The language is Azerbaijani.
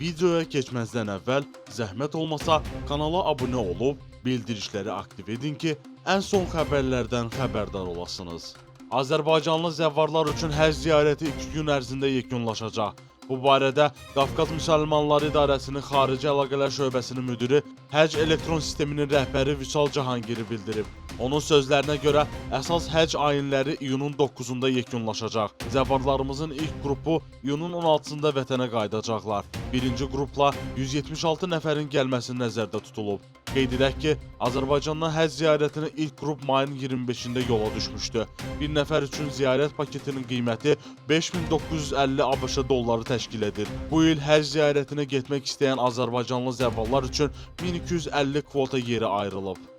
Videoya keçməzdən əvvəl zəhmət olmasa kanala abunə olub, bildirişləri aktiv edin ki, ən son xəbərlərdən xəbərdar olasınız. Azərbaycanlı zəvvarlar üçün həcc ziyarəti 2 gün ərzində yekunlaşacaq. Bu barədə Qafqaz Müsəlmanları İdarəsinin Xarici Əlaqələr Şöbəsinin müdiri, Həcc elektron sisteminin rəhbəri Vüsal Cahangiri bildirib. Onun sözlərinə görə əsas həcc ayinləri iyunun 9-da yekunlaşacaq. Zəvvarlarımızın ilk qrupu iyunun 16-sında vətənə qayıdacaqlar. Birinci qrupla 176 nəfərin gəlməsi nəzərdə tutulub. Qeyd edək ki, Azərbaycandan həcc ziyarətinə ilk qrup mayın 25-də yola düşmüşdü. Bir nəfər üçün ziyarət paketinin qiyməti 5950 ABŞ dolları təşkil edir. Bu il həcc ziyarətinə getmək istəyən Azərbaycanlı zəvvallar üçün 1250 kvota yeri ayrılıb.